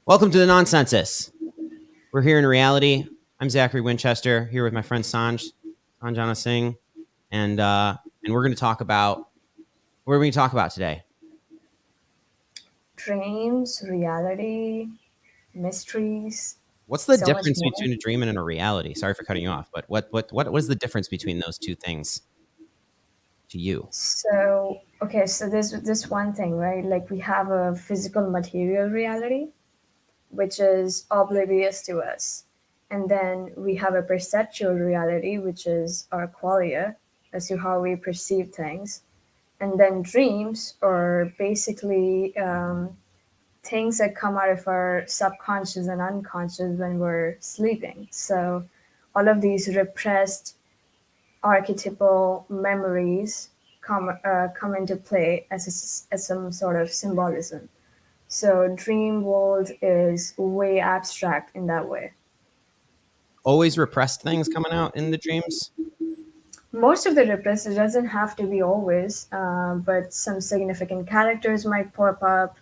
Welcome to the NONSENSUS. We're here in reality. I'm Zachary Winchester, here with my friend Sanjana Singh, and we're going to talk about what are we going to talk about today? Dreams, reality, mysteries, What's the so much difference more. between a dream and a reality? Sorry for cutting you off, but what is the difference between those two things to you? So there's this one thing, right? Like we have a physical material reality, which is oblivious to us. And then we have a perceptual reality, which is our qualia as to how we perceive things. And then dreams are basically things that come out of our subconscious and unconscious when we're sleeping. So all of these repressed archetypal memories come into play as some sort of symbolism. So dream world is way abstract in that way. Always repressed things coming out in the dreams? Most of the repressed, it doesn't have to be always, but some significant characters might pop up,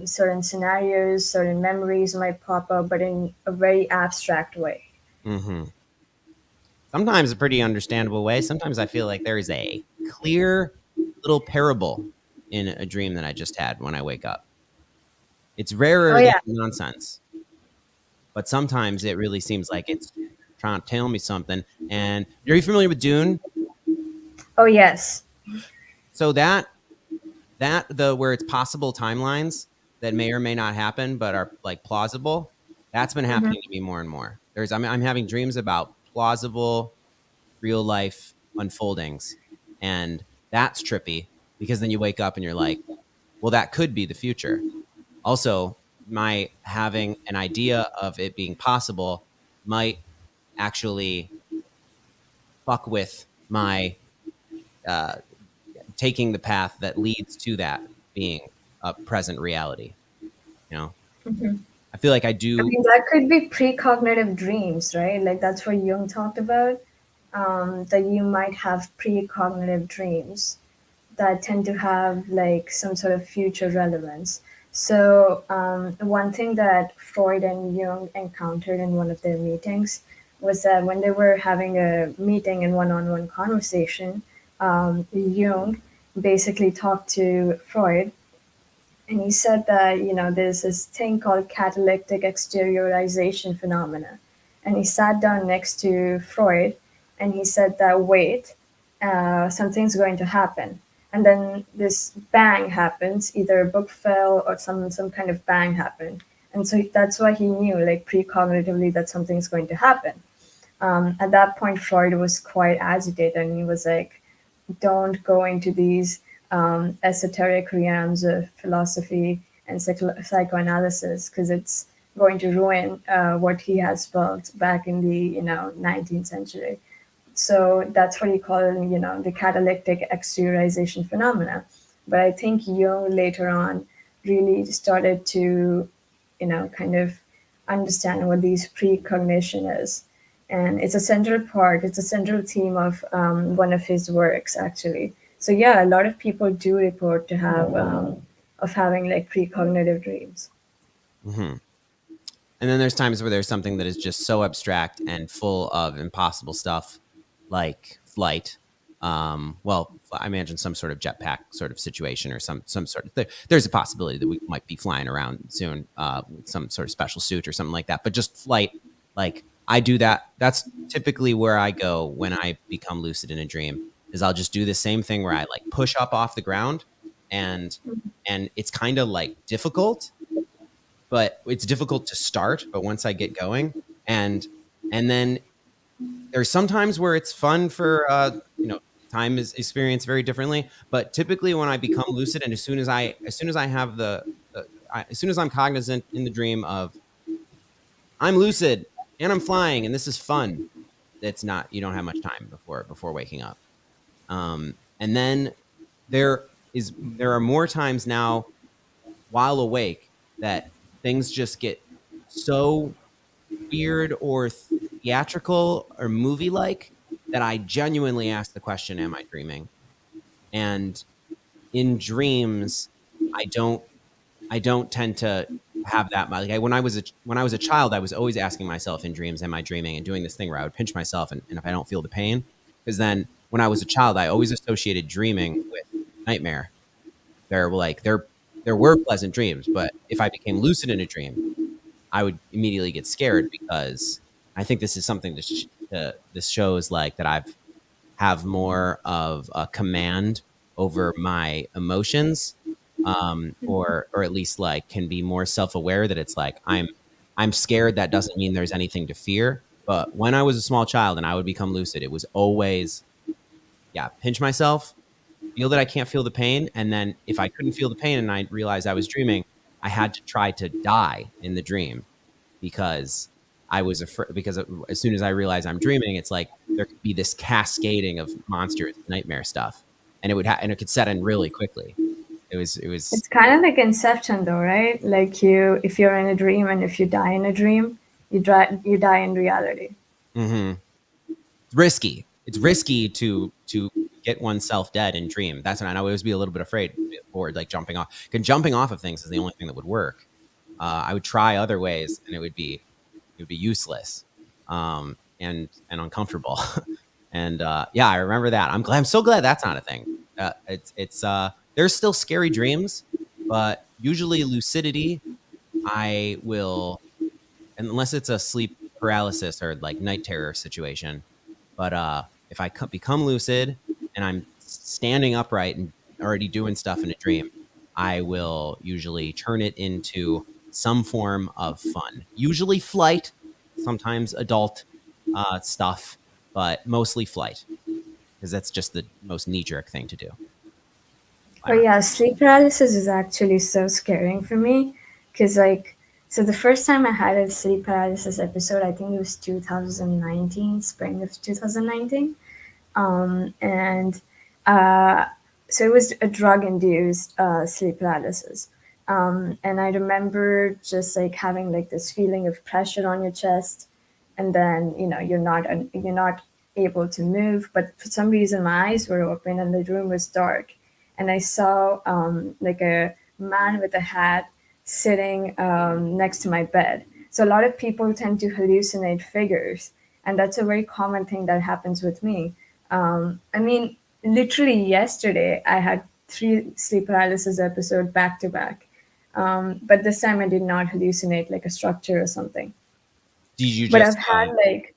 certain scenarios, certain memories might pop up, but in a very abstract way. Mm-hmm. Sometimes a pretty understandable way. Sometimes I feel like there is a clear little parable in a dream that I just had when I wake up. It's Oh rarer than yeah, nonsense, but sometimes it really seems like it's trying to tell me something. And are you familiar with Dune? oh yes. So that the where it's possible timelines that may or may not happen but are like plausible. That's been Hmm. happening to me more and more. I'm having dreams about plausible real life unfoldings, and that's trippy because then you wake up and you're like, well, that could be the future. Also, my having an idea of it being possible might actually fuck with my uh, taking the path that leads to that being a present reality. You know, Hmm. I feel like I I do. mean, that could be precognitive dreams, right? Like that's what Jung talked about. That you might have precognitive dreams that tend to have like some sort of future relevance. So one thing that Freud and Jung encountered in one of their meetings was that when they were having a meeting and one-on-one conversation, Jung basically talked to Freud, and he said that there's this thing called catalytic exteriorization phenomena, and he sat down next to Freud, and he said that wait, something's going to happen, and then this bang happens, either a book fell or some kind of bang happened, and so that's why he knew like precognitively that something's going to happen. At that point, Freud was quite agitated, and he was like, don't go into these esoteric realms of philosophy and psychoanalysis because it's going to ruin what he has built back in the 19th century. So that's what he called the catalytic exteriorization phenomena. But I think Jung later on really started to kind of understand what these precognition is. And it's a central part, it's a central theme of one of his works, actually. So, yeah, a lot of people do report to have, of having like precognitive dreams. Mhm. And then there's times where there's something that is just so abstract and full of impossible stuff, like flight. Well, I imagine some sort of jetpack sort of situation, or some sort of. There's a possibility that we might be flying around soon with some sort of special suit or something like that. But just flight, like I do that. That's typically where I go when I become lucid in a dream. Is I'll just do the same thing where I like push up off the ground, and and it's kind of like difficult, but it's difficult to start. But once I get going, and and then there's sometimes where it's fun for time is experienced very differently. But typically, when I become lucid, and as soon as I have as soon as I'm cognizant in the dream of I'm lucid and I'm flying and this is fun, it's not you don't have much time before waking up. And then there are more times now while awake that things just get so weird or theatrical or movie like that I genuinely ask the question, am I dreaming? And in dreams, I don't I don't tend to have that. Like when I was a child, I was always asking myself in dreams, "Am I dreaming?" and doing this thing where I would pinch myself, and if I don't feel the pain, because then when I was a child, I always associated dreaming with nightmare. There were pleasant dreams, but if I became lucid in a dream, I would immediately get scared because I think this is something this shows like that I've have more of a command over my emotions, or at least like can be more self aware that it's like I'm scared. That doesn't mean there's anything to fear. But when I was a small child and I would become lucid, it was always pinch myself, feel that I can't feel the pain, and then if I couldn't feel the pain and I realized I was dreaming, I had to try to die in the dream because I was afraid. Because as soon as I realized I'm dreaming, it's like there could be this cascading of monsters, nightmare stuff, and and it could set in really quickly. It was It's kind of like Inception, though, right? Like you, if you're in a dream and if you die in a dream, you die in reality. mhm. Risky. It's risky to get oneself dead in dream. That's when I always be a little bit afraid or like jumping off. Because jumping off of things is the only thing that would work. I would try other ways, and it would be useless, and uncomfortable. And yeah, I remember that. I'm so glad that's not a thing. It's there's still scary dreams, but usually lucidity, I will, unless it's a sleep paralysis or like night terror situation. But if I become lucid and I'm standing upright and already doing stuff in a dream, I will usually turn it into some form of fun. Usually flight, sometimes adult stuff, but mostly flight because that's just the most knee jerk thing to do. I But don't yeah, sleep paralysis is actually so scaring for me because, like, so the first time I had a sleep paralysis episode, I think it was 2019, spring of 2019. And uh, so it was a drug induced sleep paralysis. And I remember just like having like this feeling of pressure on your chest, and then you're not able to move, but for some reason my eyes were open and the room was dark, and I saw like a man with a hat sitting next to my bed. So a lot of people tend to hallucinate figures, and that's a very common thing that happens with me. I mean, literally yesterday I had three sleep paralysis episodes back to back, but this time I did not hallucinate like a structure or something. Did you But I've just had like,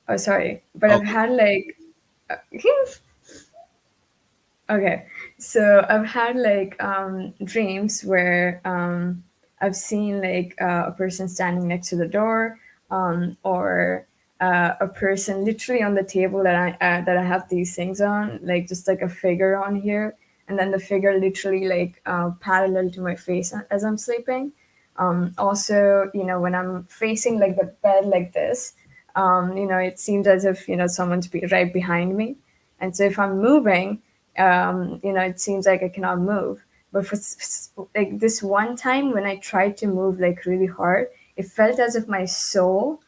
oh sorry, but oh I've had like, okay, so I've had like dreams where I've seen like a person standing next to the door, or a person literally on the table that I have these things on, like just like a figure on here, and then the figure literally like parallel to my face as I'm sleeping. Also, when I'm facing like the bed like this, it seems as if someone's right behind me, and so if I'm moving, it seems like I cannot move. But for like this one time when I tried to move like really hard, it felt as if my soul,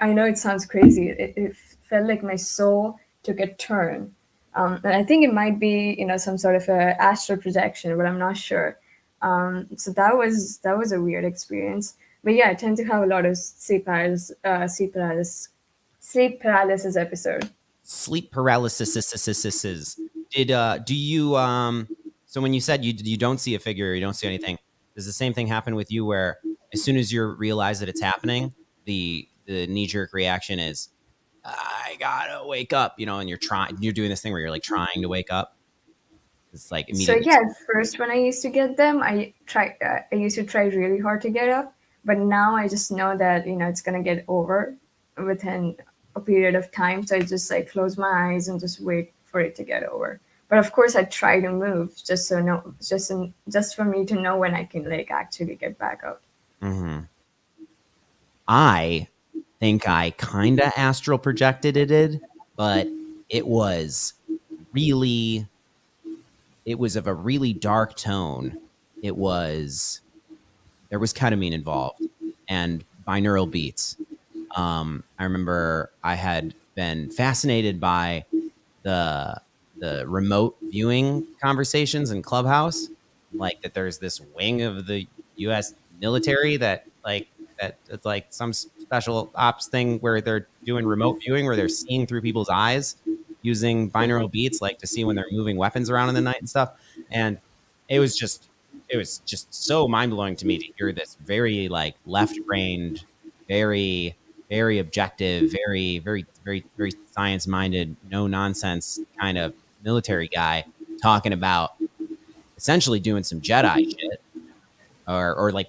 I know it sounds crazy, it felt like my soul took a turn. And I think it might be, some sort of a astral projection, but I'm not sure. So that was a weird experience. But yeah, I tend to have a lot of sleep paralysis episode. sleep paralysis? Did do you so when you said you don't see a figure or you don't see anything, does the same thing happen with you where as soon as you realize that it's happening, the knee jerk reaction is I gotta wake up, and you're doing this thing where you're like trying to wake up. It's like So immediately. yeah, at first when I used to get them, I used to try really hard to get up, but now I just know that it's gonna get over within a period of time. So I just like close my eyes and just wait for it to get over. But of course, I try to move just for me to know when I can like actually get back up. Mhm. I think I kind of astral projected it, but it was really, it was of a really dark tone. It was, there was ketamine involved and binaural beats. I remember I had been fascinated by the remote viewing conversations in Clubhouse, like that there's this wing of the U.S. military that that it's like some special ops thing where they're doing remote viewing where they're seeing through people's eyes using binaural beats like to see when they're moving weapons around in the night and stuff. And it was just it was just so mind-blowing to me to hear this very like left-brained, very very objective, very science-minded, no nonsense kind of military guy talking about essentially doing some Jedi shit or like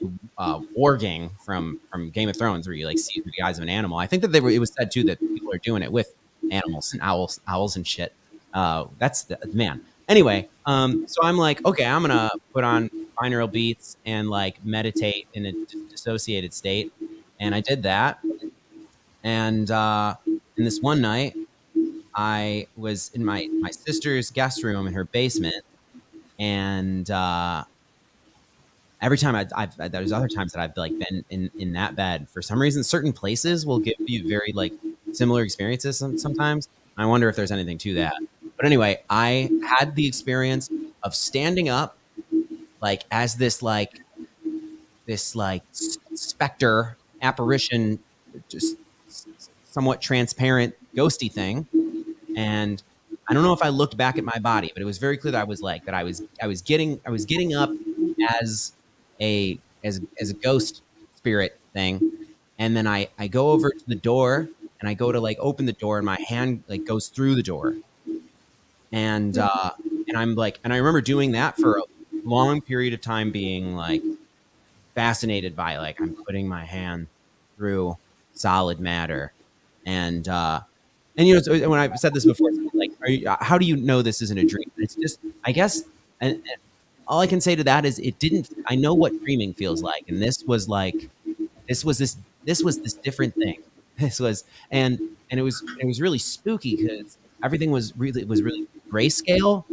warging from Game of Thrones, where you like see through the eyes of an animal. I think that it was said too that people are doing it with animals and owls and shit. That's the man. Anyway, so I'm like, okay, I'm gonna put on binaural beats and like meditate in a dissociated state, and I did that. And in this one night, I was in my sister's guest room in her basement, and every time there's other times that I've like been in that bed for some reason. Certain places will give you very like similar experiences sometimes. I wonder if there's anything to that. But anyway, I had the experience of standing up like as this like specter apparition, just somewhat transparent ghosty thing. And I don't know if I looked back at my body, but it was very clear that I was like that I was getting up as a ghost spirit thing. And then I go over to the door and I go to like open the door and my hand like goes through the door. And I'm like, and I remember doing that for a long period of time, being like fascinated by like I'm putting my hand through solid matter. And you know, so when I've said this before, like, how do you know this isn't a dream? It's just, I guess, and all I can say to that is, it didn't. I know what dreaming feels like, and this was like, this was this different thing. This was, and it was really spooky because everything was really grayscale,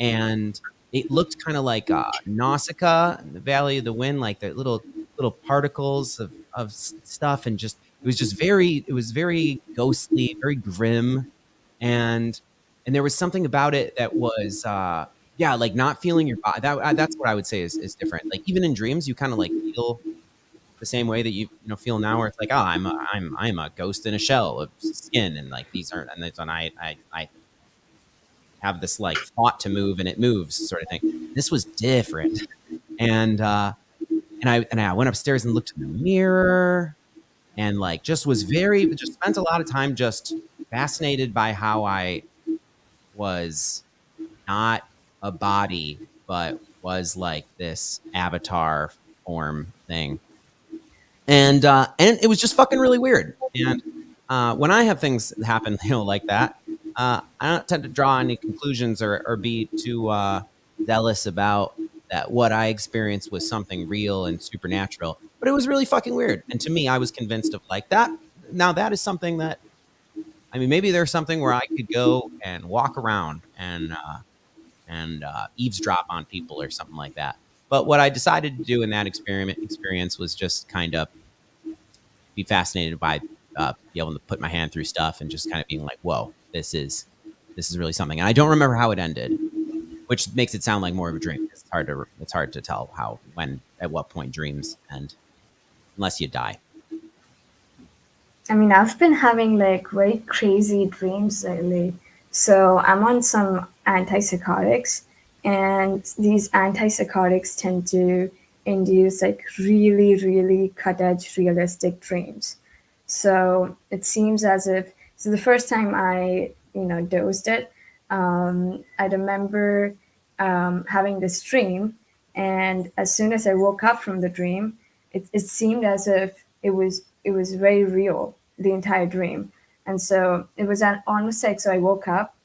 and it looked kind of like Nausicaa in the Valley of the Wind, like the little particles of stuff, and just it was very ghostly, very grim, and there was something about it that was yeah, like not feeling your body. That's what I would say is different. Like even in dreams, you kind of like feel the same way that you feel now, where it's like, oh, I'm a ghost in a shell of skin, and like these aren't, and it's when I have this like thought to move and it moves sort of thing. This was different, and I went upstairs and looked in the mirror, and like just spent a lot of time just fascinated by how I was not a body, but was like this avatar form thing, and it was just fucking really weird. And when I have things happen, like that, I don't tend to draw any conclusions or be too zealous about that. What I experienced was something real and supernatural, but it was really fucking weird. And to me, I was convinced of like that. Now that is something that, I mean, maybe there's something where I could go and walk around and eavesdrop on people or something like that. But what I decided to do in that experience was just kind of be fascinated by be able to put my hand through stuff and just kind of being like, whoa, this is really something. And I don't remember how it ended, which makes it sound like more of a dream. It's hard to tell how, when, at what point dreams end, unless you die. I mean, I've been having like very crazy dreams lately. So I'm on some antipsychotics, and these antipsychotics tend to induce like really, really cut edge realistic dreams. So it seems as if, so the first time I, dosed it, I remember having this dream, and as soon as I woke up from the dream, it seemed as if it was very real, the entire dream. And so it was at almost like, so I woke up,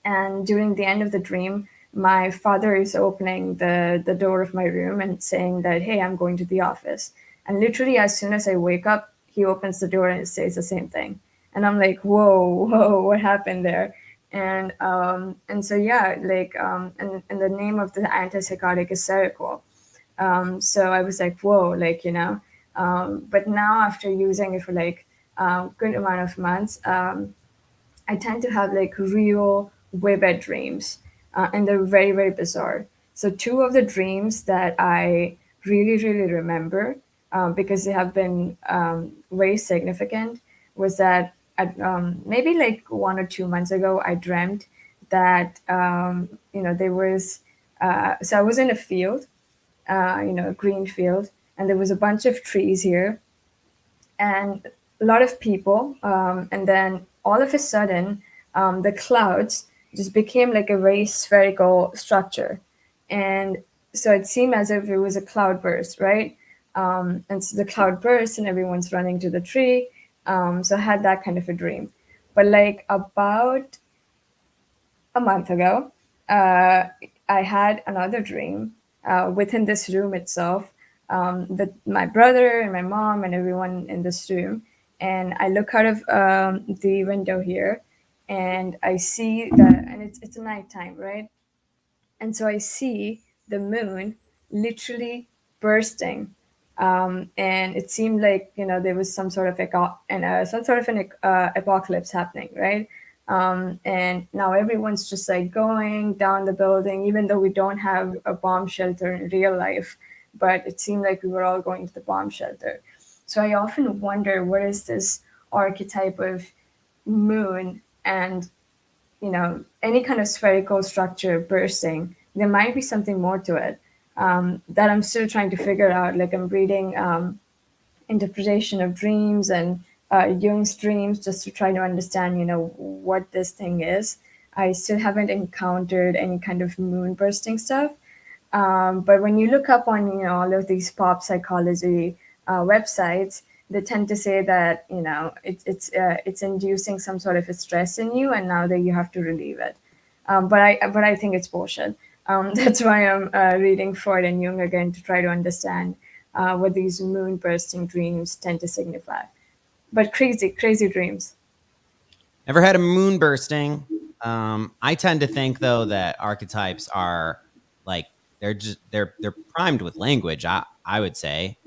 and during the end of the dream, my father is opening the door of my room and saying that, hey, I'm going to the office. And literally, as soon as I wake up, he opens the door and says the same thing. And I'm like, whoa, whoa, what happened there? And so yeah, like and the name of the antipsychotic is Seroquel. So I was like, whoa, like, but now after using it for like good amount of months, I tend to have like real vivid dreams, and they're very, very bizarre. So two of the dreams that I really remember, because they have been very significant, was that at, maybe like 1 or 2 months ago, I dreamt that there was. So I was in a field, a green field, and there was a bunch of trees here, and a lot of people. And then all of a sudden, the clouds just became like a very spherical structure. And so it seemed as if it was a cloud burst, right? And so the cloud burst, and everyone's running to the tree. So I had that kind of a dream. But like about a month ago, uh, I had another dream within this room itself, with my brother and my mom and everyone in this room. And I look out of the window here, and I see that, and it's nighttime, right? And so I see the moon literally bursting, and it seemed like there was some sort of some sort of an apocalypse happening, right? And now everyone's just like going down the building, even though we don't have a bomb shelter in real life, but it seemed like we were all going to the bomb shelter. So I often wonder, what is this archetype of moon and any kind of spherical structure bursting? There might be something more to it, that I'm still trying to figure out. Like, I'm reading interpretation of dreams and Jung's dreams, just to try to understand, what this thing is. I still haven't encountered any kind of moon bursting stuff. But when you look up on all of these pop psychology websites, they tend to say that it's inducing some sort of a stress in you, and now that you have to relieve it. But I think it's bullshit. That's why I'm reading Freud and Jung again, to try to understand what these moon bursting dreams tend to signify. But crazy dreams. Never had a moon bursting. I tend to think though that archetypes are like they're primed with language. I would say,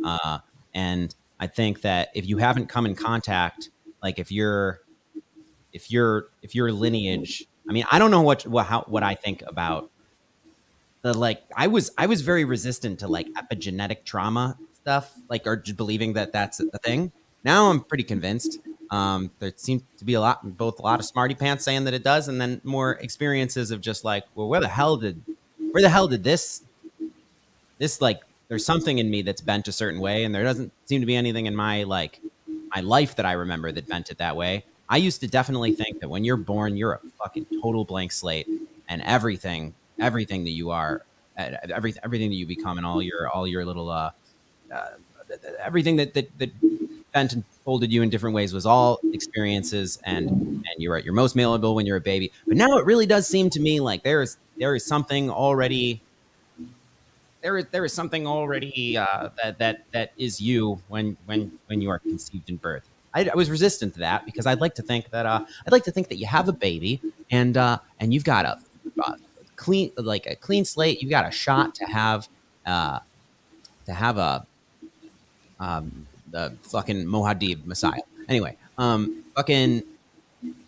and I think that if you haven't come in contact, like if your lineage, I mean, I don't know what I think about the, like, I was very resistant to like epigenetic trauma stuff, like, or just believing that that's a thing. Now I'm pretty convinced. There seems to be both a lot of smarty pants saying that it does, and then more experiences of just like, well, where the hell did this like, there's something in me that's bent a certain way, and there doesn't seem to be anything in my life that I remember that bent it that way. I used to definitely think that when you're born, you're a fucking total blank slate, and everything that you are, everything that you become, and all your little uh, everything that bent and folded you in different ways was all experiences, and you're at your most malleable when you're a baby. But now it really does seem to me like there is something already, there is something already, that is you when you are conceived in birth. I was resistant to that because I'd like to think that you have a baby, and you've got a clean slate. You've got a shot uh, to have the fucking Mohadib Messiah. Anyway, fucking,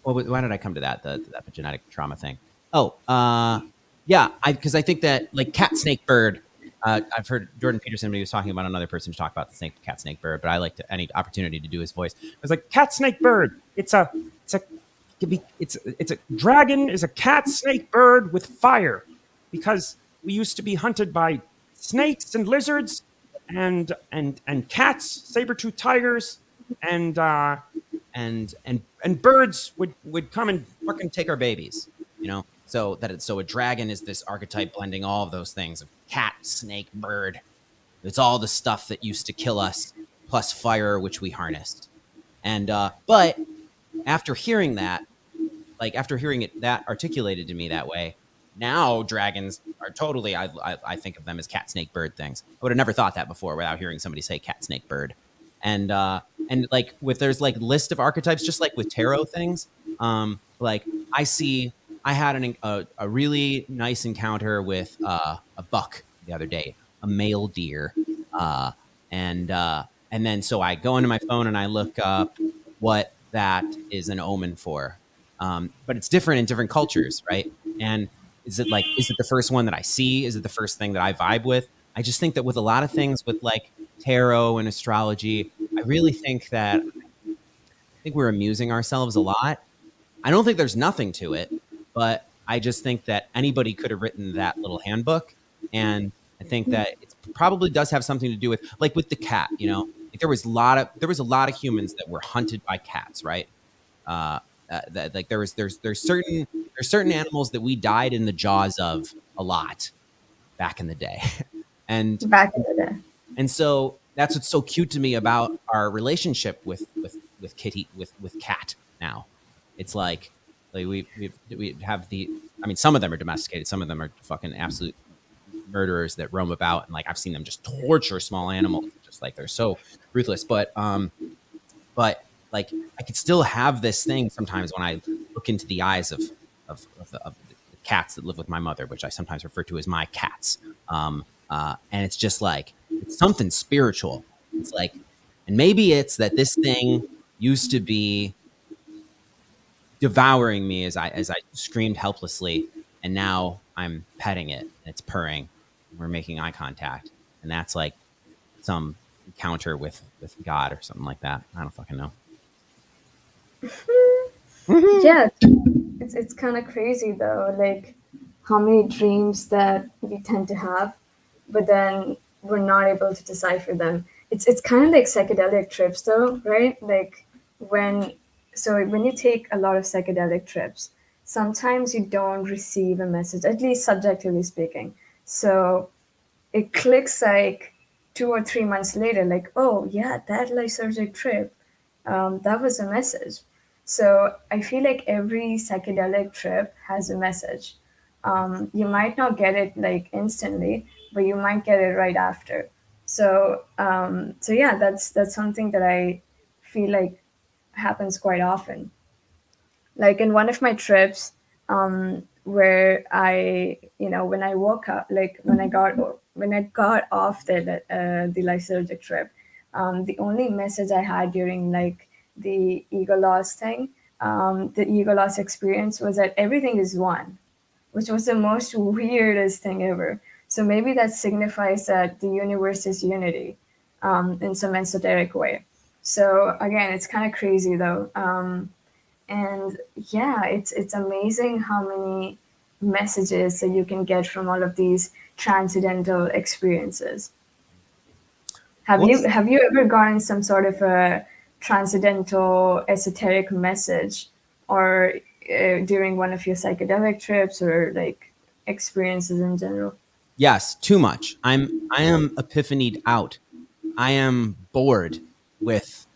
why did I come to that? The epigenetic trauma thing. Oh, yeah, because I think that, like, cat, snake, bird. I've heard Jordan Peterson, when he was talking about another person, to talk about the cat, snake, bird. But I like any opportunity to do his voice. It was like cat, snake, bird. It's a dragon is a cat, snake, bird with fire, because we used to be hunted by snakes and lizards and cats, saber-toothed tigers, and and birds would come and fucking take our babies, so a dragon is this archetype blending all of those things of cat, snake, bird. It's all the stuff that used to kill us, plus fire, which we harnessed. And but after hearing that, like, after hearing it that articulated to me that way, now dragons are totally, I think of them as cat, snake, bird things. I would have never thought that before without hearing somebody say cat, snake, bird. And like, with, there's like list of archetypes, just like with tarot things. Like, I had a really nice encounter with a buck the other day, a male deer, uh, and then so I go into my phone and I look up what that is an omen for. But it's different in different cultures, right? And is it the first one that I see? Is it the first thing that I vibe with? I just think that with a lot of things, with like tarot and astrology, I really think that I think we're amusing ourselves a lot. I don't think there's nothing to it, but I just think that anybody could have written that little handbook. And I think that it probably does have something to do with, like, with the cat, you know, like there was a lot of humans that were hunted by cats, right? Uh, that like there's certain animals that we died in the jaws of a lot back in the day, and Back in the day. and so that's what's so cute to me about our relationship with Kitty with Cat now. It's like we have the, I mean, some of them are domesticated, some of them are fucking absolute murderers that roam about, and like I've seen them just torture small animals, just like they're so ruthless. But like I could still have this thing sometimes when I look into the eyes of the cats that live with my mother, which I sometimes refer to as my cats. And it's just like it's something spiritual. It's like, and maybe it's that this thing used to be devouring me as I screamed helplessly, and now I'm petting it and it's purring. And we're making eye contact, and that's like some encounter with God or something like that. I don't fucking know. Yeah, it's kind of crazy though, like how many dreams that we tend to have, but then we're not able to decipher them. It's kind of like psychedelic trips though, right? Like when when you take a lot of psychedelic trips, sometimes you don't receive a message, at least subjectively speaking. So it clicks like 2 or 3 months later, like, oh yeah, that lysergic trip, that was a message. So I feel like every psychedelic trip has a message. You might not get it like instantly, but you might get it right after. So yeah, that's something that I feel like happens quite often. Like in one of my trips, where I, when I woke up, like when I got off the lysergic trip, the only message I had during like the ego loss thing, the ego loss experience, was that everything is one, which was the most weirdest thing ever. So maybe that signifies that the universe is unity, in some esoteric way. So again, it's kind of crazy though. And yeah, it's amazing how many messages that you can get from all of these transcendental experiences. Have What you was have you ever gotten some sort of a transcendental esoteric message, or during one of your psychedelic trips, or like experiences in general? Yes, too much. I am epiphanied out. I am bored with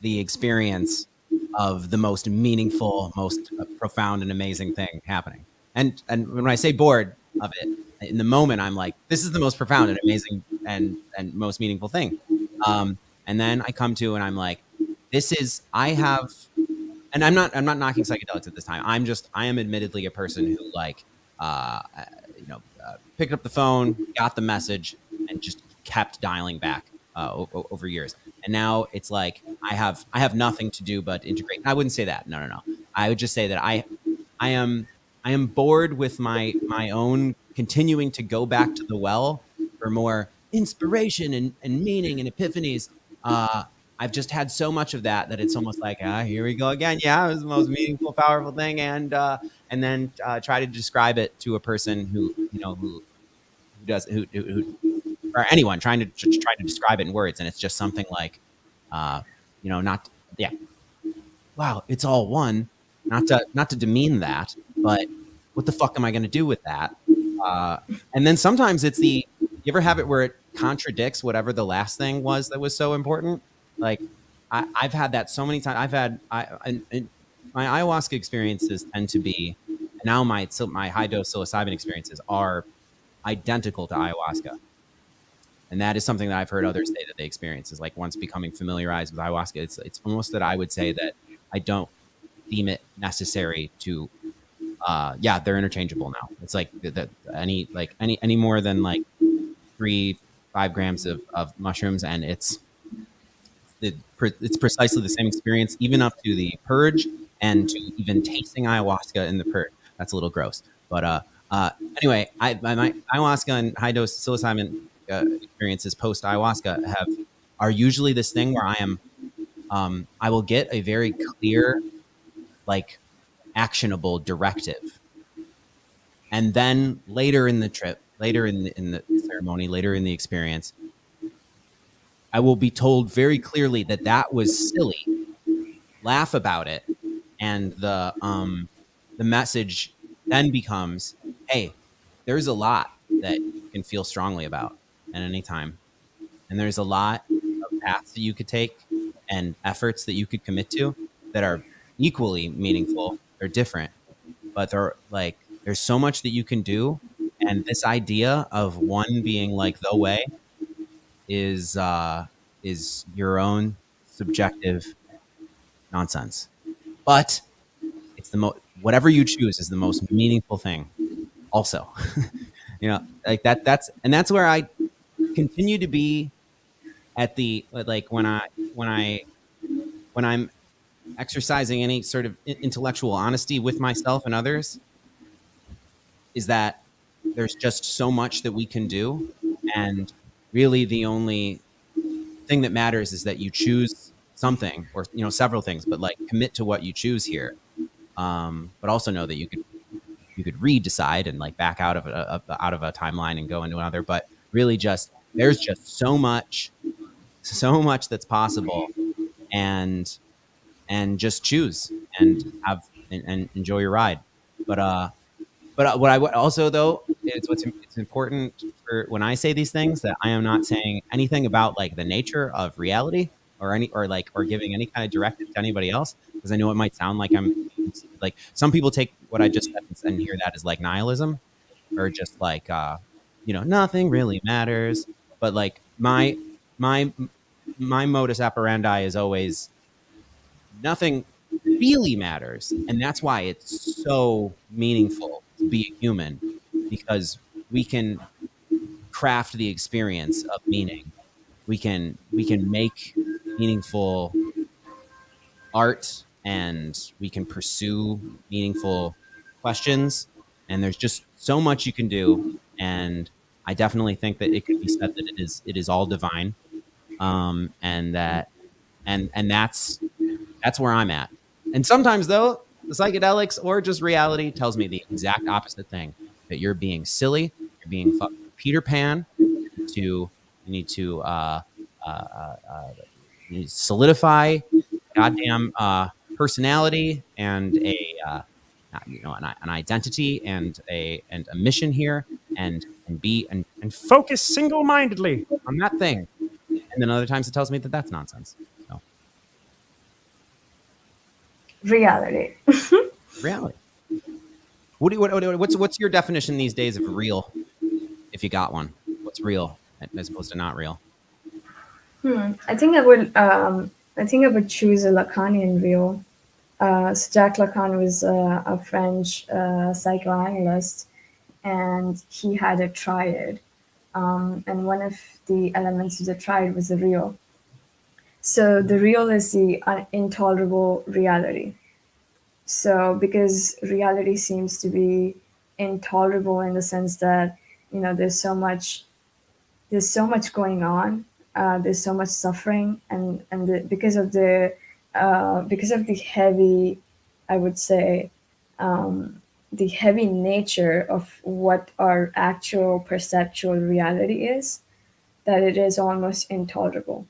the experience of the most meaningful, most profound and amazing thing happening. And when I say bored of it, in the moment I'm like, this is the most profound and amazing and most meaningful thing. And then I come to and I'm like, this is I have, and I'm not knocking psychedelics at this time. I am admittedly a person who like picked up the phone, got the message, and just kept dialing back over years. And now it's like I have nothing to do but integrate. I wouldn't say that. No, no, no. I would just say that I am I am bored with my own continuing to go back to the well for more inspiration and meaning and epiphanies. Uh, I've just had so much of that that it's almost like, here we go again. Yeah, it was the most meaningful, powerful thing, and then try to describe it to a person who does or anyone trying to describe it in words, and it's just something like, not yeah, wow, it's all one. Not to demean that, but what the fuck am I going to do with that? Uh, and then sometimes it's the, you ever have it where it contradicts whatever the last thing was that was so important? Like I've had that so many times. I've had and my ayahuasca experiences tend to be, now my high dose psilocybin experiences are identical to ayahuasca. And that is something that I've heard others say that they experience, is like once becoming familiarized with ayahuasca, it's almost that I would say that I don't deem it necessary to yeah, they're interchangeable now. It's like any more than like 3 5 grams of mushrooms, and it's precisely the same experience, even up to the purge and to even tasting ayahuasca in the purge. That's a little gross, but anyway, my ayahuasca and high dose psilocybin experiences post ayahuasca have are usually this thing where I will get a very clear, like, actionable directive, and then later in the trip, later in the ceremony, later in the experience, I will be told very clearly that that was silly, laugh about it, and the message then becomes, hey, there's a lot that you can feel strongly about at any time, and there's a lot of paths that you could take and efforts that you could commit to that are equally meaningful. They're different, but they're like, there's so much that you can do, and this idea of one being like the way is your own subjective nonsense. But it's the most, whatever you choose is the most meaningful thing. Also, like that's and that's where I continue to be at the, like, when I'm exercising any sort of intellectual honesty with myself and others, is that there's just so much that we can do, and really the only thing that matters is that you choose something, or several things, but like commit to what you choose here. But also know that you could re-decide and like back out of a timeline and go into another. But really, just there's just so much that's possible, and just choose and have and enjoy your ride. But what I would also, though, is it's important for when I say these things, that I am not saying anything about like the nature of reality, or giving any kind of directive to anybody else, because I know it might sound like I'm like, some people take what I just said and hear that as like nihilism, or just like nothing really matters. But like my my modus operandi is always, nothing really matters. And that's why it's so meaningful to be a human, because we can craft the experience of meaning. We can make meaningful art, and we can pursue meaningful questions, and there's just so much you can do. And I definitely think that it could be said that it is all divine, and that's where I'm at. And sometimes, though, the psychedelics or just reality tells me the exact opposite thing, that you're being silly, you're being fucking Peter Pan. You need to uh, uh, uh, uh, you need to solidify goddamn personality and an identity and a mission here, and focus single-mindedly on that thing. And then other times it tells me that that's nonsense. So Reality. reality. What's your definition these days of real, if you got one? What's real as opposed to not real? I think I would. I think I would choose a Lacanian view. So Jacques Lacan was a French psychoanalyst, and he had a triad. And one of the elements of the triad was the real. So the real is the intolerable reality. So because reality seems to be intolerable in the sense that there's so much going on, there's so much suffering, and because of the heavy, I would say, the heavy nature of what our actual perceptual reality is, that it is almost intolerable.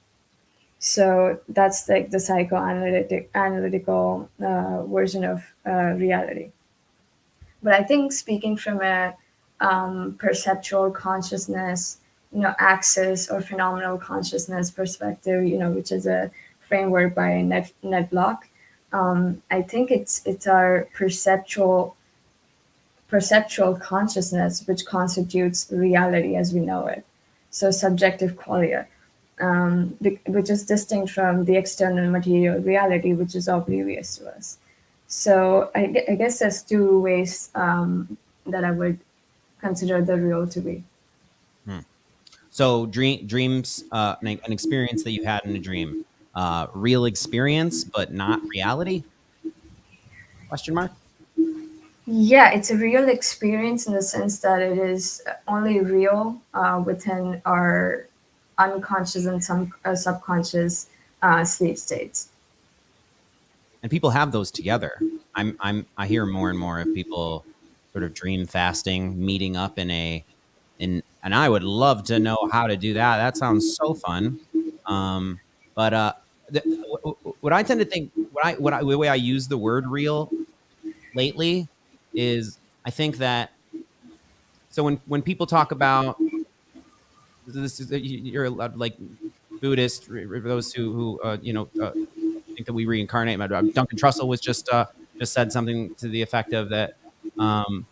So that's like the psychoanalytic analytical version of reality. But I think speaking from a perceptual consciousness, access or phenomenal consciousness perspective, which is a framework by Ned Block, I think it's our perceptual consciousness which constitutes reality as we know it. So subjective qualia, which is distinct from the external material reality, which is oblivious to us. So I guess there's two ways that I would consider the real to be. Hmm. So dreams, an experience that you had in a dream, real experience, but not reality? Question mark. Yeah, it's a real experience in the sense that it is only real within our unconscious and some subconscious sleep states. And people have those together. I hear more and more of people sort of dream fasting, meeting up in a in, and I would love to know how to do that. That sounds so fun. Um, but the, what I tend to think, the way I use the word real lately is, I think that, so when people talk about this, is you're like Buddhist, those who think that we reincarnate. Duncan Trussell was just said something to the effect of that. Um,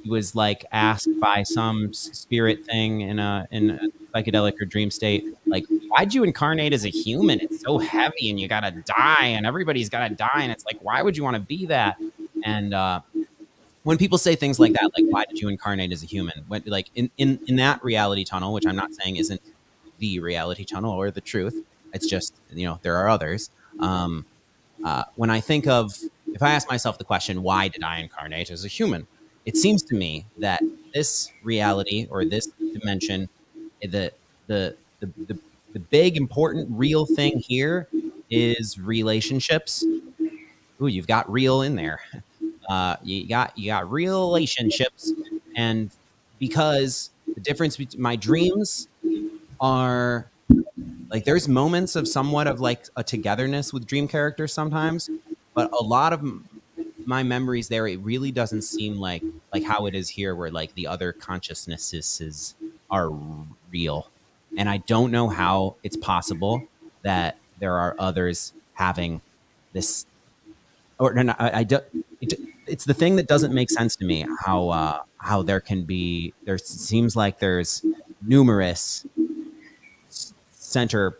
he was like asked by some spirit thing in a psychedelic or dream state, like, why'd you incarnate as a human? It's so heavy, and you gotta die, and everybody's gotta die, and it's like, why would you want to be that? And when people say things like that, like, why did you incarnate as a human? When, like, in that reality tunnel, which I'm not saying isn't the reality tunnel or the truth, it's just, there are others. When I think of, if I ask myself the question, why did I incarnate as a human? It seems to me that this reality or this dimension, the the big important real thing here is relationships. Ooh, you've got real in there. You got relationships, and because the difference between my dreams are, like, there's moments of somewhat of like a togetherness with dream characters sometimes, but a lot of my memories there, it really doesn't seem like how it is here, where like the other consciousnesses are real. And I don't know how it's possible that there are others having this, or no, no, I do, it, it's the thing that doesn't make sense to me, how there can be, there seems like there's numerous center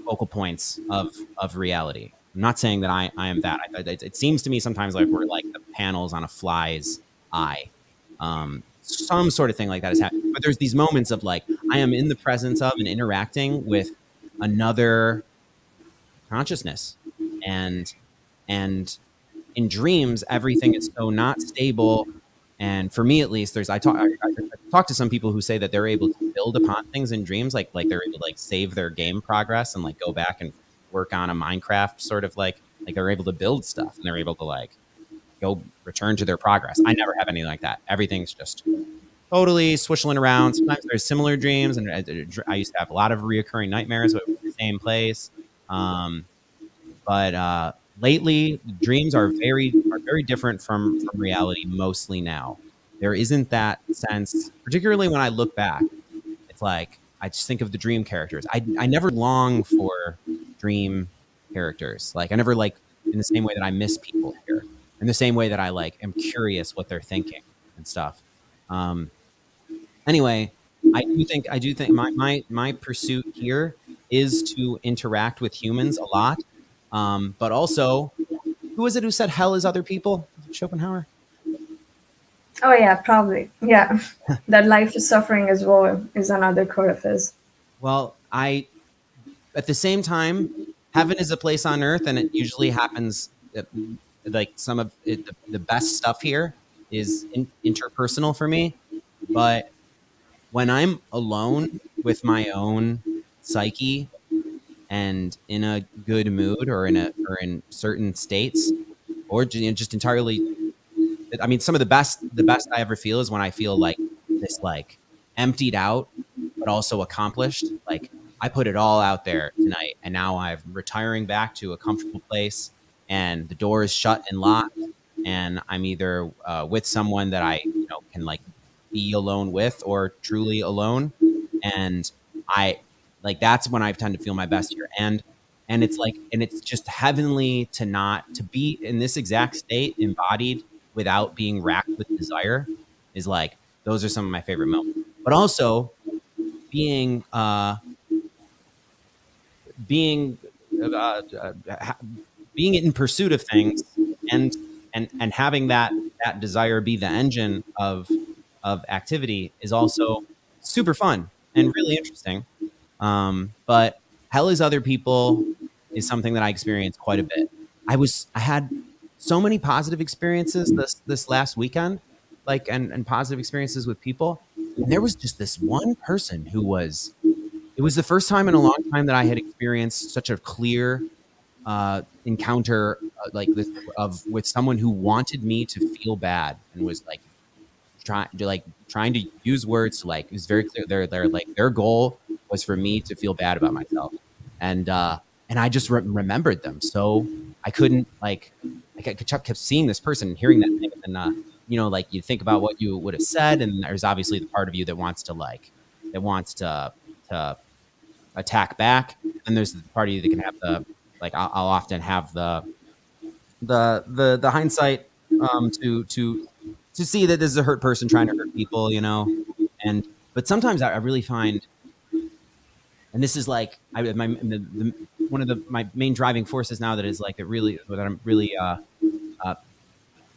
focal points of reality. I'm not saying that I am that. It seems to me sometimes like we're like the panels on a fly's eye. Some sort of thing like that is happening. But there's these moments of like, I am in the presence of and interacting with another consciousness, and and in dreams everything is so not stable. And for me, at least, I talk to some people who say that they're able to build upon things in dreams, like they're able to like save their game progress and like go back and work on a Minecraft sort of like they're able to build stuff, and they're able to like go return to their progress. I never have anything like that. Everything's just totally swishing around. Sometimes there's similar dreams, and I used to have a lot of reoccurring nightmares, but it was the same place. Um, but lately, dreams are very different from reality. Mostly now, there isn't that sense, particularly when I look back. It's like I just think of the dream characters. I never long for dream characters. Like, I never, like, in the same way that I miss people here, in the same way that I like am curious what they're thinking and stuff. Um, anyway, I do think my pursuit here is to interact with humans a lot, but also, who is it who said hell is other people? Was it Schopenhauer? Oh yeah, probably. Yeah, that life is suffering as well is another quote of his. Well, I at the same time, heaven is a place on earth, and it usually happens. Like, some of it, the best stuff here is interpersonal for me. But when I'm alone with my own psyche and in a good mood, or in certain states, or just entirely, I mean, some of the best I ever feel is when I feel like this, like, emptied out, but also accomplished. Like, I put it all out there tonight, and now I'm retiring back to a comfortable place, and the door is shut and locked, and I'm either with someone that I can like be alone with, or truly alone, and I like that's when I tend to feel my best here. And it's like, and it's just heavenly to not to be in this exact state embodied without being racked with desire, is like, those are some of my favorite moments. But also being being uh, being in pursuit of things, and and having that desire be the engine of activity, is also super fun and really interesting. But hell is other people is something that I experienced quite a bit. I had so many positive experiences this last weekend, like and positive experiences with people. And there was just this one person who was it was the first time in a long time that I had experienced such a clear encounter like this of with someone who wanted me to feel bad and was trying to use words to like it was very clear their like their goal was for me to feel bad about myself and and I just remembered them so I couldn't like I kept seeing this person and hearing that thing and then you know like you think about what you would have said and there's obviously the part of you that wants to to attack back and there's the part of you that can have the like I'll often have the hindsight to see that this is a hurt person trying to hurt people, you know. And but sometimes I really find, and this is like one of my main driving forces now that is like it really that I'm really uh,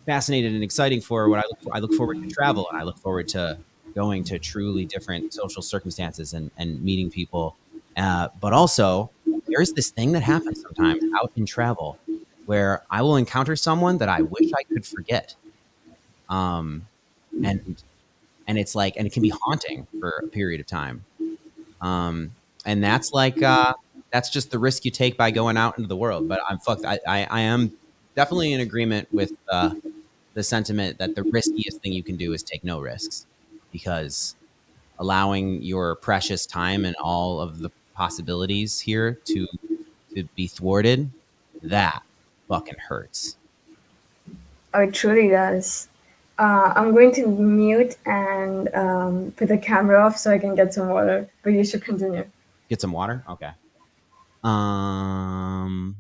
fascinated and exciting for what I look forward to travel and I look forward to going to truly different social circumstances and meeting people. But also, there's this thing that happens sometimes out in travel where I will encounter someone that I wish I could forget. Um, and it's like, and it can be haunting for a period of time. And that's just the risk you take by going out into the world. But I'm fucked. I am definitely in agreement with the sentiment that the riskiest thing you can do is take no risks because allowing your precious time and all of the possibilities here to be thwarted, that fucking hurts. Oh, it truly does. I'm going to mute and put the camera off so I can get some water, but you should continue. Get some water. Okay. Um.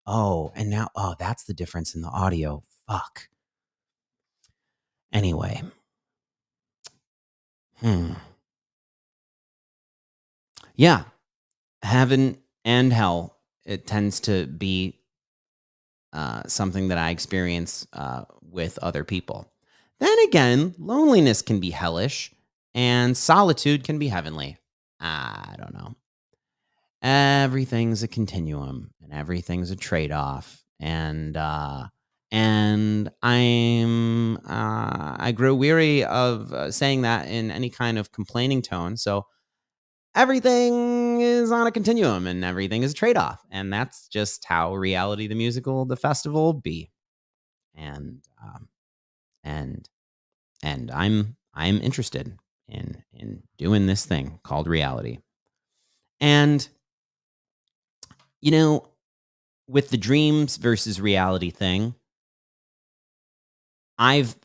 Oh, and now, oh, that's the difference in the audio. Fuck. Anyway. Hmm. Yeah. Heaven and hell. It tends to be something that I experience with other people. Then again, loneliness can be hellish, and solitude can be heavenly. I don't know. Everything's a continuum and everything's a trade-off and I grow weary of saying that in any kind of complaining tone. So everything is on a continuum and everything is a trade-off, and that's just how reality the musical the festival be. And and I'm interested in doing this thing called reality. And you know, with the dreams versus reality thing, I've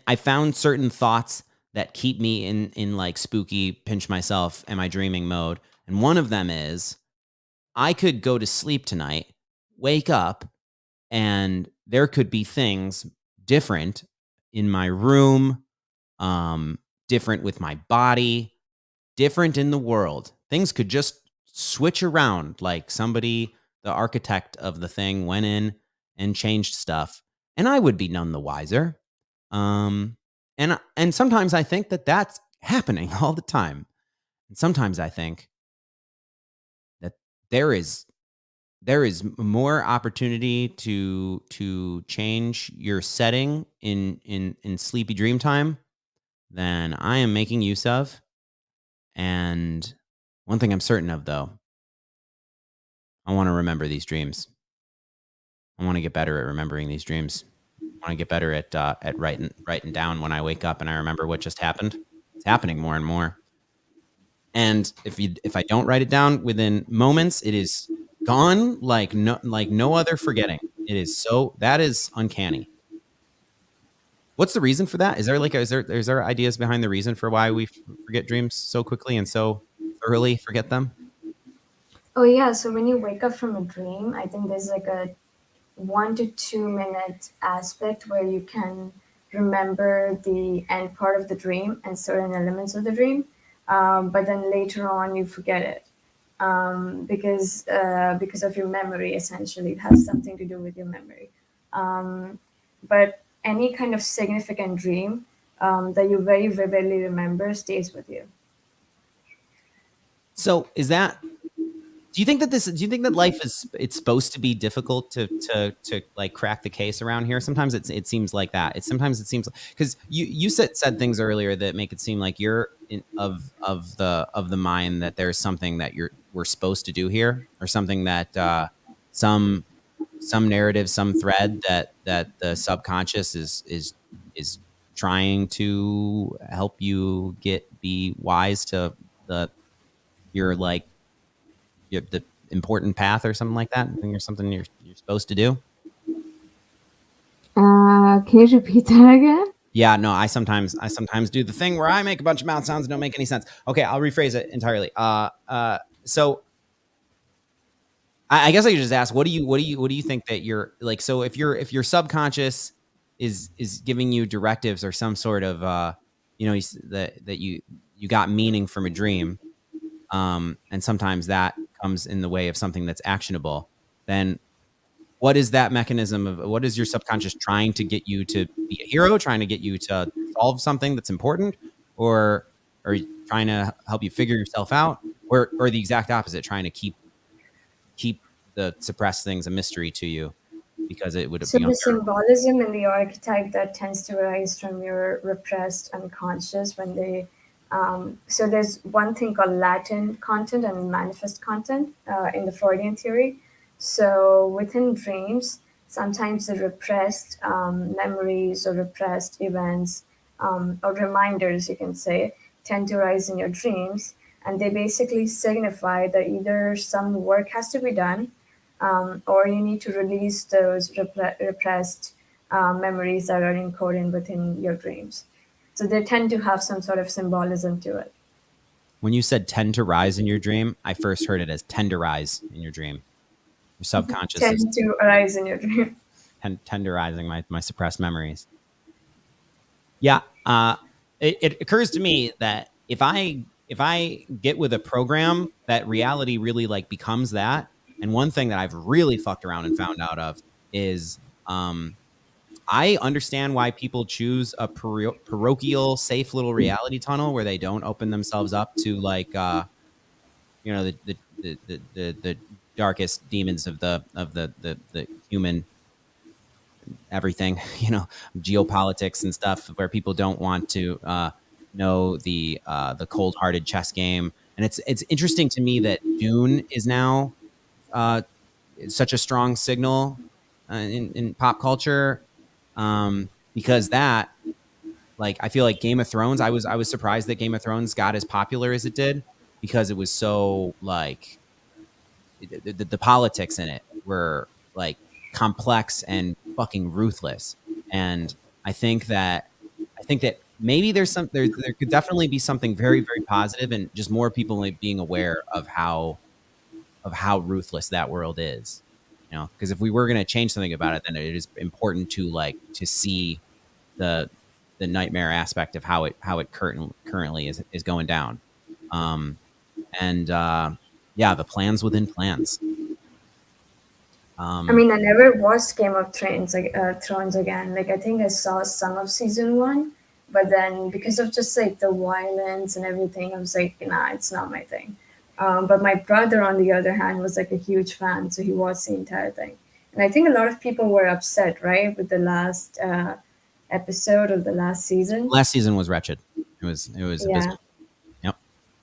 I found certain thoughts that keep me in like spooky pinch myself am I dreaming mode. And one of them is I could go to sleep tonight, wake up, and there could be things different in my room, um, different with my body, different in the world. Things could just switch around like somebody, the architect of the thing, went in and changed stuff, and I would be none the wiser. Um, and sometimes I think that that's happening all the time. And sometimes I think that there is more opportunity to change your setting in sleepy dream time than I am making use of. And one thing I'm certain of, though, I want to remember these dreams. I want to get better at remembering these dreams. I want to get better at writing down when I wake up and I remember what just happened. It's happening more and more. And if I don't write it down within moments, it is gone like no other forgetting. It is so that is uncanny. What's the reason for that? Is there is there ideas behind the reason for why we forget dreams so quickly and so thoroughly forget them? Oh yeah, so when you wake up from a dream, I think there's like a 1 to 2 minute aspect where you can remember the end part of the dream and certain elements of the dream, but then later on you forget it because of your memory. Essentially, it has something to do with your memory. But any kind of significant dream that you very vividly remember stays with you. So is that Do you think that this? Do you think that life is it's supposed to be difficult to like crack the case around here? Sometimes it seems like that. Sometimes it seems because you said things earlier that make it seem like you're of the mind that there's something that we're supposed to do here, or something that some some narrative, some thread that the subconscious is trying to help you be wise to the your like the important path or something like that. I think there's something you're supposed to do. Can you repeat that again? Yeah, no, I sometimes do the thing where I make a bunch of mouth sounds that don't make any sense. Okay, I'll rephrase it entirely. So I guess I could just ask, what do you think that you're like? So if your subconscious is giving you directives or some sort of that you got meaning from a dream, and sometimes that comes in the way of something that's actionable, then what is that mechanism of what is your subconscious trying to get you to be a hero, trying to get you to solve something that's important, or trying to help you figure yourself out, or the exact opposite, trying to keep the suppressed things a mystery to you because it would So the they're symbolism in the archetype that tends to arise from your repressed unconscious when they so there's one thing called latent content and manifest content in the Freudian theory. So within dreams, sometimes the repressed memories or repressed events or reminders, you can say, tend to rise in your dreams, and they basically signify that either some work has to be done or you need to release those repressed memories that are encoded within your dreams. So they tend to have some sort of symbolism to it. when you said tend to rise in your dream, I first heard it as tenderize in your dream. Your subconscious is Tend to arise in your dream. tenderizing my suppressed memories. Yeah, it occurs to me that if I get with a program, that reality really like becomes that. And one thing that I've really fucked around and found out of is I understand why people choose a parochial, safe little reality tunnel where they don't open themselves up to like the darkest demons of the human everything, geopolitics and stuff, where people don't want to know the cold-hearted chess game. And it's interesting to me that Dune is now uh, such a strong signal in pop culture, because that like I feel like Game of Thrones. I was surprised that Game of Thrones got as popular as it did because it was so like the politics in it were like complex and fucking ruthless. And I think that maybe there could definitely be something very very positive and just more people like being aware of how ruthless that world is. Because if we were going to change something about it, then it is important to see the nightmare aspect of how it currently is going down. Um, and yeah, the plans within plans. I Um, mean, I never watched Game of Thrones, Thrones again. Like, I think I saw some of season one, but then because of just like the violence and everything, I was like, nah, it's not my thing. But my brother, on the other hand, was like a huge fan, so he watched the entire thing. And I think a lot of people were upset, right, with the last episode of the last season. last season was wretched. It was Yeah. abysmal. Yep.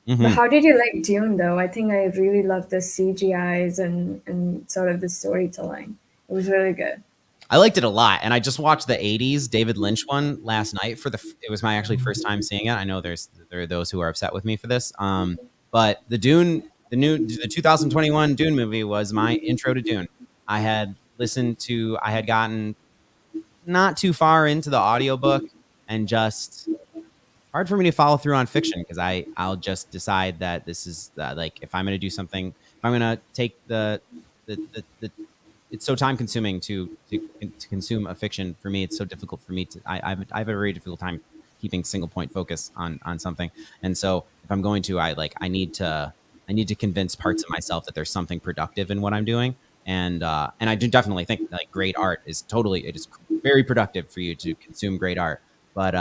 But Hmm. how did you like Dune, though? I think I really loved the CGIs and sort of the storytelling. It was really good. I liked it a lot, and I just watched the '80s David Lynch one last night it was my actually first time seeing it. I know there are those who are upset with me for this, but the 2021 Dune movie was my intro to Dune. I had gotten not too far into the audiobook and just hard for me to follow through on fiction because I'll just decide that this is like if I'm going to do something, if I'm going to take the it's so time consuming to consume a fiction for me. It's so difficult for me to I have a very difficult time keeping single point focus on something. And so if I'm going to, I need to convince parts of myself that there's something productive in what I'm doing. And I do definitely think like great art it is very productive for you to consume great art. But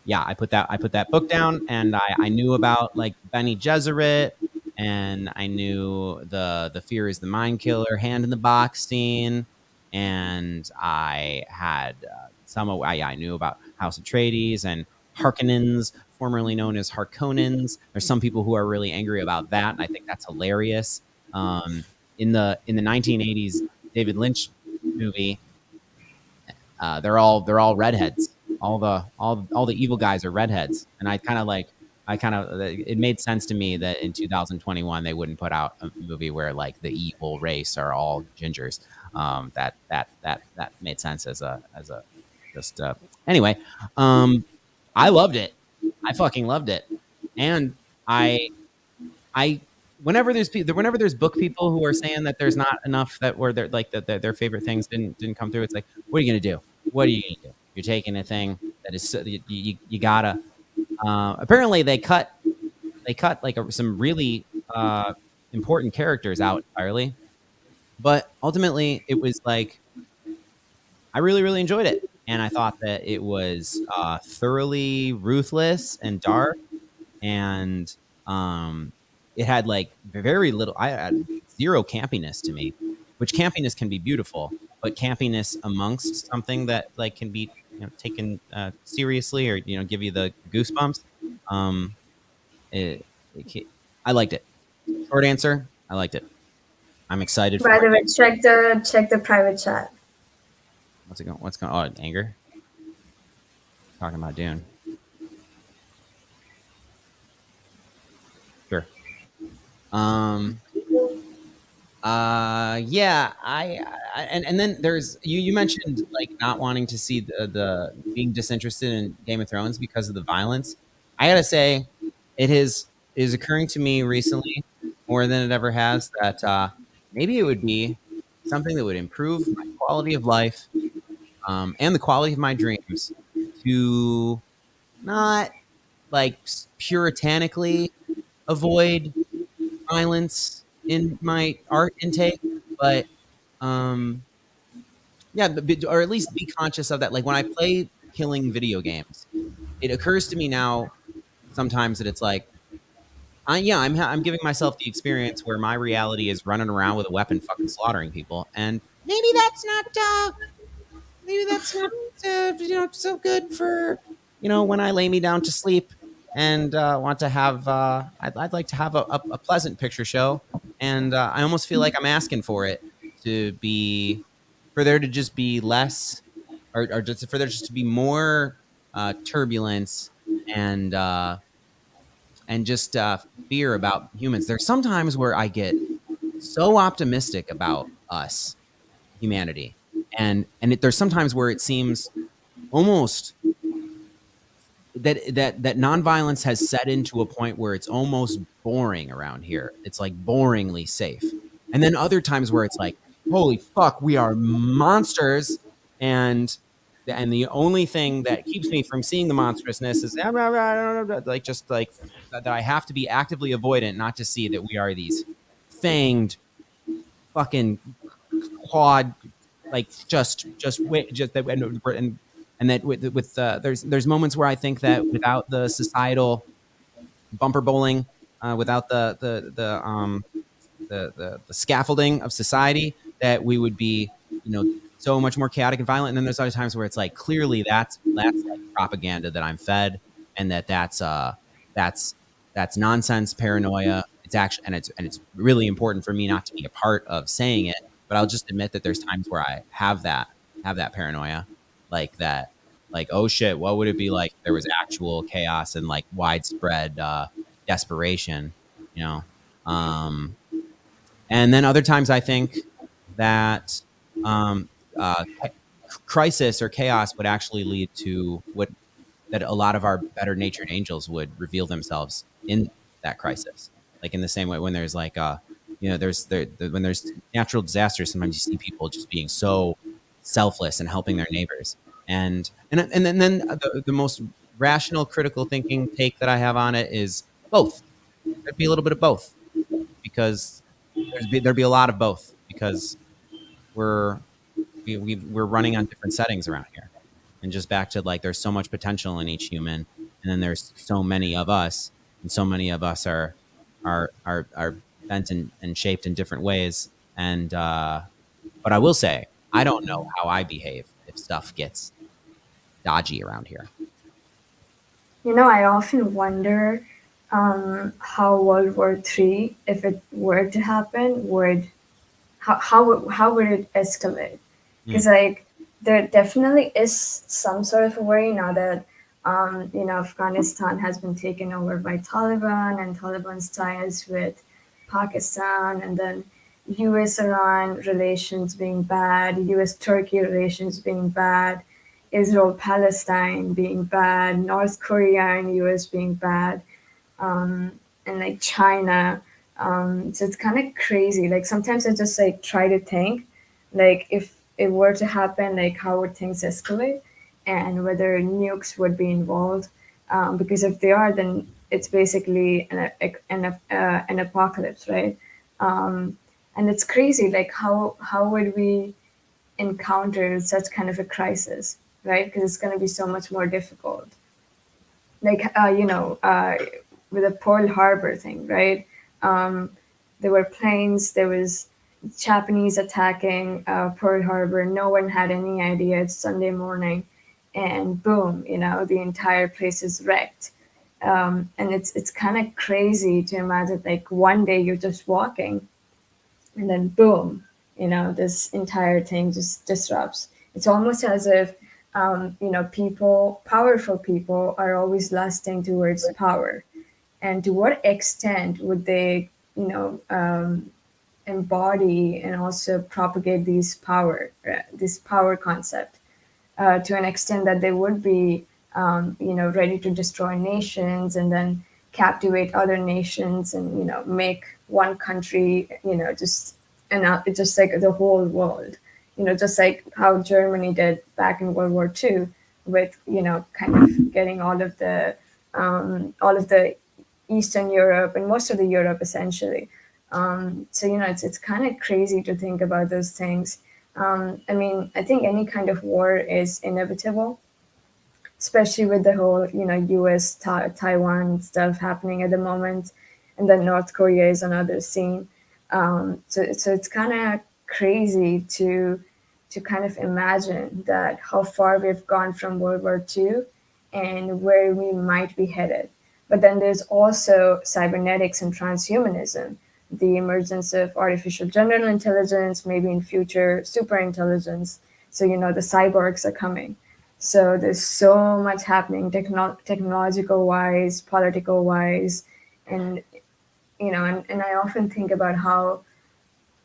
yeah, I put that book down, and I knew about like Benny Gesserit and I knew the Fear is the Mind Killer Hand in the Box scene, and I had I knew about House Atreides and Harkonnens, formerly known as Harkonnens. There's some people who are really angry about that, and I think that's hilarious. Um, in the 1980s David Lynch movie, they're all redheads. All the evil guys are redheads, and it made sense to me that in 2021 they wouldn't put out a movie where like the evil race are all gingers. That made sense as a just anyway. Um, I loved it. I fucking loved it, and I whenever there's book people who are saying that there's not enough that were their like that their favorite things didn't come through. It's like, what are you gonna do? What are you gonna do? You're taking a thing that is you gotta. Apparently, they cut like some really important characters out entirely, but ultimately it was like I really enjoyed it, and I thought that it was thoroughly ruthless and dark, and um, it had like very little. I had zero campiness to me, which campiness can be beautiful, but campiness amongst something that like can be taken seriously or give you the goosebumps. Um, I liked it. Short answer, I liked it. I'm excited By for the it. way, check the private chat. What's it going? What's going? Oh, anger. Talking about Dune. Sure. Um. Yeah, and then there's you mentioned like not wanting to see the being disinterested in Game of Thrones because of the violence. I gotta say, it is occurring to me recently more than it ever has that maybe it would be something that would improve my quality of life, and the quality of my dreams to not like puritanically avoid violence in my art intake, but um, yeah, or at least be conscious of that. Like when I play killing video games, it occurs to me now sometimes that it's like, I'm giving myself the experience where my reality is running around with a weapon, fucking slaughtering people, and maybe that's not so good for when I lay me down to sleep and want to have I'd like to have a pleasant picture show, and I almost feel like I'm asking for it to be for there to just be less or just for there just to be more turbulence and just fear about humans. There's sometimes where I get so optimistic about us, humanity, and there's sometimes where it seems almost that nonviolence has set into a point where it's almost boring around here. It's like boringly safe. And then other times where it's like, holy fuck, we are monsters, and the only thing that keeps me from seeing the monstrousness is like just like that I have to be actively avoidant not to see that we are these fanged fucking quad like just wait just that and that with there's moments where I think that without the societal bumper bowling, without the scaffolding of society, that we would be so much more chaotic and violent. And then there's other times where it's like clearly that's like propaganda that I'm fed, and that's nonsense paranoia. It's actually and it's really important for me not to be a part of saying it, but I'll just admit that there's times where I have that paranoia, like that, like, oh shit, what would it be like if there was actual chaos and like widespread desperation, you know? Um, and then other times I think that um, crisis or chaos would actually lead to what that a lot of our better natured angels would reveal themselves in that crisis. Like in the same way when there's like when there's natural disasters, sometimes you see people just being so selfless and helping their neighbors. And then the most rational critical thinking take that I have on it is both. There'd be a little bit of both, because there'd be a lot of both, because we're we're running on different settings around here. And just back to like there's so much potential in each human, and then there's so many of us, and so many of us are are bent and shaped in different ways. And but I will say, I don't know how I behave if stuff gets dodgy around here. I often wonder how World War III, if it were to happen, would how would it escalate? Mm. Because like there definitely is some sort of a worry now that Afghanistan has been taken over by Taliban, and Taliban's ties with Pakistan, and then U.S. Iran relations being bad, U.S. Turkey relations being bad, Israel Palestine being bad, North Korea and U.S. being bad, and like China. So it's kind of crazy. Like sometimes I just like try to think, like if it were to happen, like how would things escalate, and whether nukes would be involved. Because if they are, then it's basically an apocalypse, right? And it's crazy. Like how would we encounter such kind of a crisis, right? Because it's going to be so much more difficult. Like with the Pearl Harbor thing, right? Um, there were planes. There was Japanese attacking Pearl Harbor. No one had any idea. It's Sunday morning, and boom, the entire place is wrecked. And it's kind of crazy to imagine like one day you're just walking and then boom, this entire thing just disrupts. It's almost as if powerful people are always lusting towards power, and to what extent would they embody and also propagate this power concept to an extent that they would be, ready to destroy nations and then captivate other nations and make one country, just like the whole world, just like how Germany did back in World War II, with kind of getting all of the Eastern Europe and most of the Europe essentially. So it's kind of crazy to think about those things. I mean, I think any kind of war is inevitable, especially with the whole U.S. Taiwan stuff happening at the moment, and then North Korea is another scene. So it's kind of crazy to kind of imagine that how far we've gone from World War II and where we might be headed. But then there's also cybernetics and transhumanism, the emergence of artificial general intelligence, maybe in future super intelligence. So the cyborgs are coming. So there's so much happening, technological wise, political wise, and and I often think about how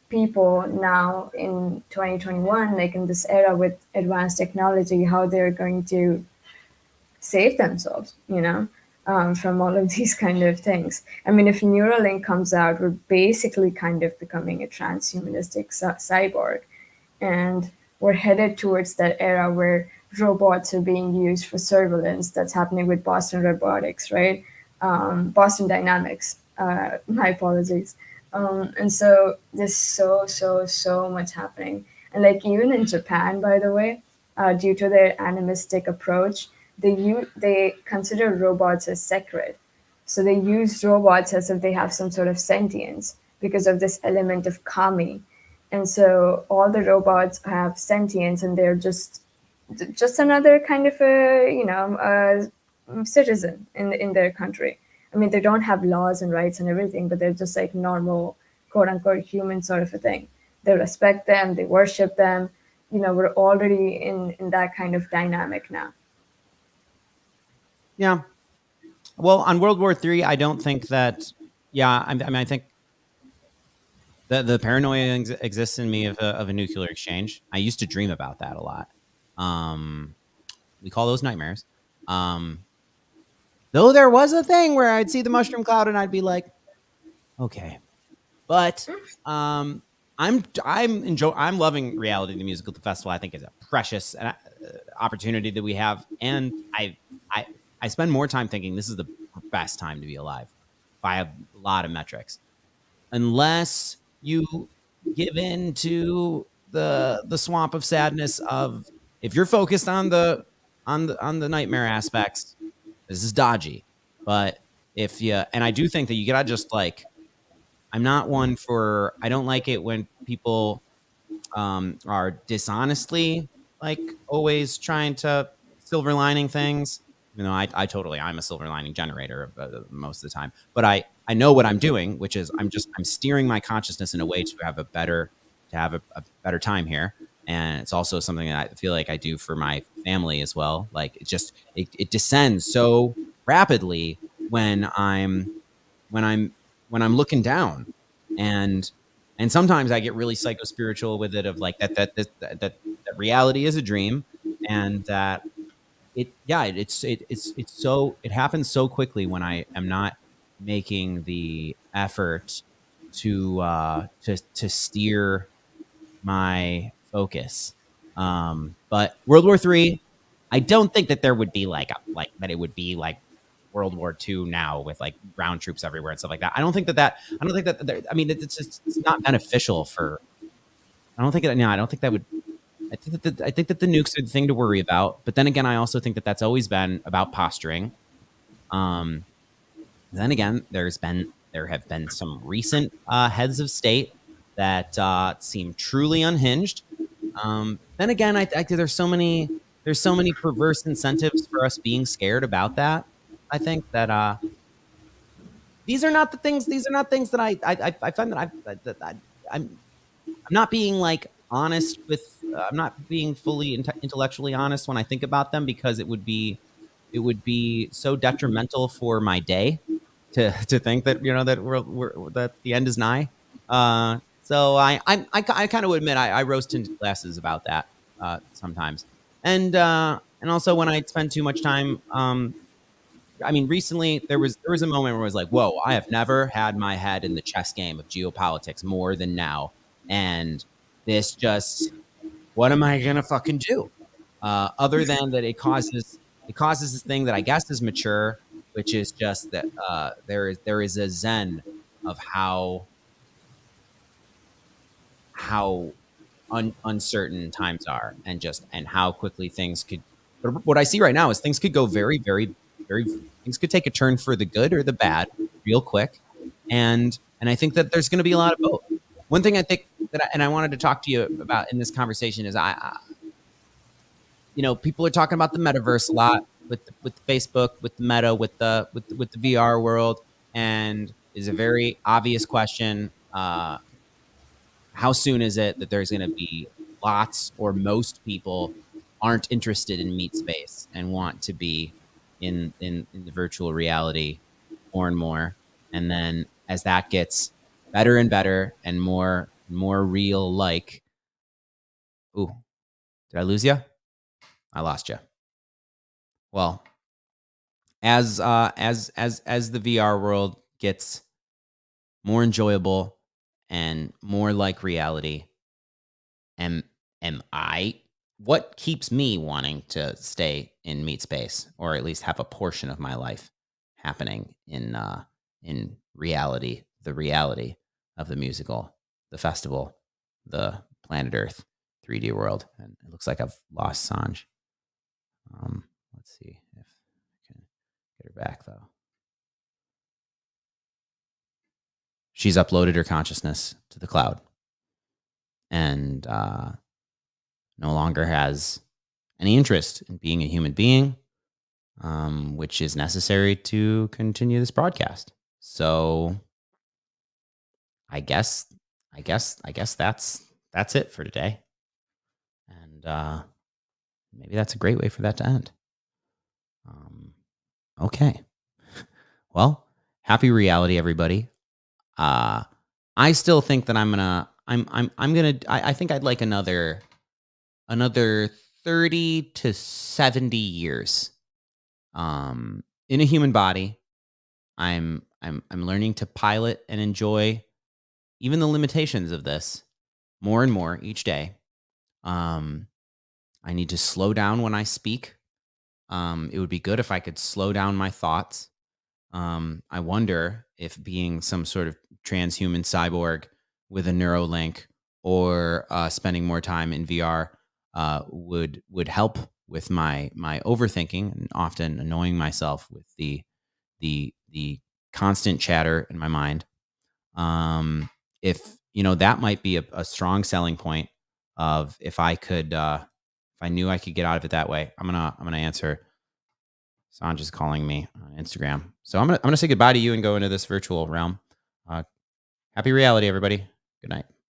people now in 2021, like in this era with advanced technology, how they're going to save themselves, from all of these kind of things. I mean, if Neuralink comes out, we're basically kind of becoming a transhumanistic cyborg, and we're headed towards that era where robots are being used for surveillance. That's happening with Boston Robotics, right? Boston Dynamics. My apologies. And so there's so much happening. And like even in Japan, by the way, due to their animistic approach, they consider robots as sacred. So they use robots as if they have some sort of sentience because of this element of kami. And so all the robots have sentience, and they're just another kind of a citizen in their country. I mean, they don't have laws and rights and everything, but they're just like normal, quote unquote, human sort of a thing. They respect them, they worship them. We're already in that kind of dynamic now. Yeah. Well, on World War III, I don't think that. Yeah, I mean, I think the paranoia exists in me of a nuclear exchange. I used to dream about that a lot. Um, we call those nightmares. Um, though there was a thing where I'd see the mushroom cloud and I'd be like, okay, but I'm loving Reality the Musical Festival. I think it's a precious opportunity that we have, and I I spend more time thinking this is the best time to be alive by a lot of metrics, unless you give in to the swamp of sadness of, if you're focused on the nightmare aspects, this is dodgy. But if you, and I do think that you gotta just like I'm not one for. I don't like it when people are dishonestly like always trying to silver lining things. You know, I'm a silver lining generator most of the time, but I know what I'm doing, which is I'm steering my consciousness in a way to have a better time here. And it's also something that I feel like I do for my family as well. Like it descends so rapidly when when I'm when I'm looking down, and sometimes I get really psycho spiritual with it of like that reality is a dream, and that it happens so quickly when I am not making the effort to steer my focus. But World War III, I don't think that there would be like that it would be like World War II now with like ground troops everywhere and stuff like that. I don't think that I mean it's not beneficial for. I don't think it. No, I don't think that would. I think that the nukes are the thing to worry about. But then again, I also think that that's always been about posturing. Um, then again, there have been some recent heads of state that seem truly unhinged. Then again, there's so many perverse incentives for us being scared about that. I think that these are not things that I find that I'm not being like honest with. I'm not being fully intellectually honest when I think about them, because it would be so detrimental for my day to think that that that the end is nigh. So I kind of admit I roast into glasses about that sometimes, and also when I spend too much time. I mean, recently there was a moment where I was like, "Whoa, I have never had my head in the chess game of geopolitics more than now," and this just what am I gonna fucking do? Other than that, it causes this thing that I guess is mature, which is just that there is a zen of how uncertain times are, and how quickly things could. But what I see right now is things could go very things could take a turn for the good or the bad real quick, and I think that there's going to be a lot of both. One thing I think and I wanted to talk to you about in this conversation is people are talking about the metaverse a lot with Facebook, with the Meta, with the VR world, and is a very obvious question. How soon is it that there's going to be lots or most people aren't interested in meat space and want to be in the virtual reality more and more, and then as that gets better and better and more real, like, ooh, did I lose you? I lost you. Well, as the VR world gets more enjoyable and more like reality, am am I what keeps me wanting to stay in meat space, or at least have a portion of my life happening in reality, the reality of the musical, the festival, the planet Earth 3D world. And it looks like I've lost Sanj. Let's see if I can get her back though. She's uploaded her consciousness to the cloud, and no longer has any interest in being a human being, which is necessary to continue this broadcast. So I guess that's it for today, and maybe that's a great way for that to end. Okay, well, happy reality, everybody. I still think that I think I'd like another 30 to 70 years in a human body. I'm learning to pilot and enjoy even the limitations of this more and more each day. I need to slow down when I speak. It would be good if I could slow down my thoughts. I wonder if being some sort of transhuman cyborg with a Neuralink, or spending more time in VR would help with my overthinking and often annoying myself with the constant chatter in my mind. If that might be a strong selling point of if I knew I could get out of it that way. I'm gonna answer. Sanja's calling me on Instagram, so I'm gonna say goodbye to you and go into this virtual realm. Happy reality, everybody. Good night.